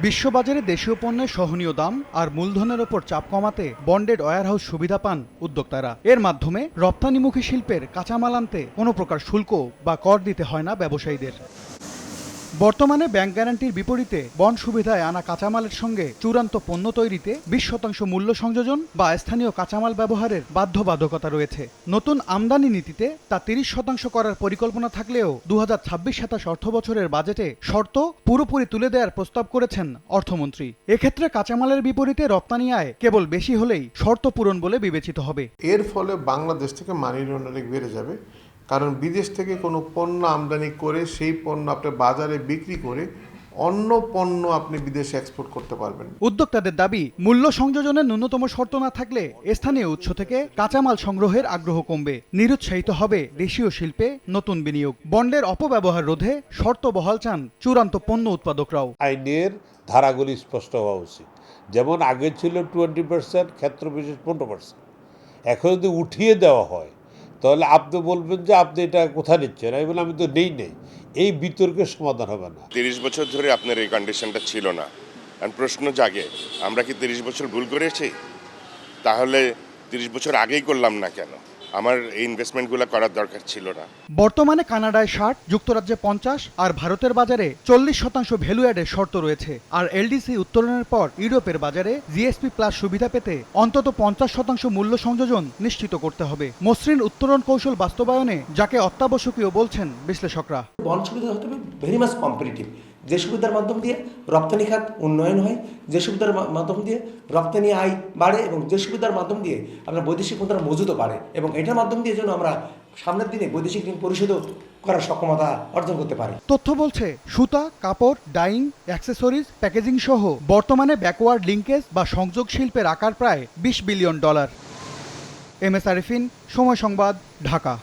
বিশ্ববাজারে দেশীয় পণ্যের সহনীয় দাম আর মূলধনের ওপর চাপ কমাতে বন্ডেড ওয়্যারহাউস সুবিধা পান উদ্যোক্তারা। এর মাধ্যমে রপ্তানিমুখী শিল্পের কাঁচামাল আনতে কোনো প্রকার শুল্ক বা কর দিতে হয় না ব্যবসায়ীদের। বর্তমানে ব্যাংক গ্যারান্টির বিপরীতে বন্ড সুবিধায় আনা কাঁচামালের সঙ্গে চূড়ান্ত পণ্য তৈরিতে 20% মূল্য সংযোজন বা স্থানীয় কাঁচামাল ব্যবহারের বাধ্যবাধকতা রয়েছে। নতুন আমদানি নীতিতে তা 30% করার পরিকল্পনা থাকলেও 2026-27 অর্থবছরের বাজেটে শর্ত পুরোপুরি তুলে দেওয়ার প্রস্তাব করেছেন অর্থমন্ত্রী। এক্ষেত্রে কাঁচামালের বিপরীতে রপ্তানি আয় কেবল বেশি হলেই শর্ত পূরণ বলে বিবেচিত হবে। এর ফলে বাংলাদেশ থেকে মানি লন্ডারিং বেড়ে যাবে, কারণ বিদেশ থেকে কোনো পণ্য আমদানি করে সেই পণ্য আপনি বাজারে বিক্রি করে অন্য পণ্য আপনি বিদেশে এক্সপোর্ট করতে পারবেন। উদ্যোক্তাদের দাবি, মূল্য সংযোজনের ন্যূনতম শর্ত না থাকলে স্থানীয় উৎস থেকে কাঁচামাল সংগ্রহের আগ্রহ কমবে, নিরুৎসাহিত হবে দেশীয় শিল্পে নতুন বিনিয়োগ। বন্ডের অপব্যবহার রোধে শর্ত বহাল চান চূড়ান্ত পণ্য উৎপাদকরাও। আইনের ধারাগুলি স্পষ্ট হওয়া উচিত। যেমন আগে ছিল 20%, ক্ষেত্রবিশেষ 15%। এখন যদি উঠিয়ে দেওয়া হয় তাহলে আপনি বলবেন যে আপনি এটা কোথায় নিচ্ছেন, আমি তো নেই। এই বিতর্কের সমাধান হবে না। 30 বছর ধরে আপনার এই কন্ডিশনটা ছিল না। আর প্রশ্ন জাগে, আমরা কি 30 বছর ভুল করেছি? তাহলে 30 বছর আগেই করলাম না কেন? আমার এই ইনভেস্টমেন্টগুলো করার দরকার ছিল না। বর্তমানে কানাডায় 60, যুক্তরাজ্যে 50 আর ভারতের বাজারে 40% ভ্যালু অ্যাডের শর্ত রয়েছে। আর এলডিসি উত্তোলনের পর ইউরোপের বাজারে জিএসপি প্লাস সুবিধা পেতে অন্তত 50% মূল্য সংযোজন নিশ্চিত করতে হবে। মসৃণ উত্তোলন কৌশল বাস্তবায়নে যাকে অত্যাবশ্যকীয় বলছেন বিশ্লেষকরা। বন্ড সুবিধা হতে হবে ভেরি মাচ কম্পিটিটিভ, যে সুবিধার মাধ্যম দিয়ে রপ্তানি খাত উন্নয়ন হয়, যে সুবিধার মাধ্যম দিয়ে রপ্তানি আয় বাড়ে এবং যে সুবিধার মাধ্যম দিয়ে আপনার বৈদেশিক মুদ্রার মজুদও বাড়ে, এবং এটার মাধ্যম দিয়ে যেন আমরা সামনের দিনে বৈদেশিক ঋণ পরিশোধও করার সক্ষমতা অর্জন করতে পারি। তথ্য বলছে, সুতা, কাপড়, ডাইং, অ্যাক্সেসরিজ, প্যাকেজিং সহ বর্তমানে ব্যাকওয়ার্ড লিঙ্কেজ বা সংযোগ শিল্পের আকার প্রায় $20 বিলিয়ন। এম এস আরিফিন, সময় সংবাদ, ঢাকা।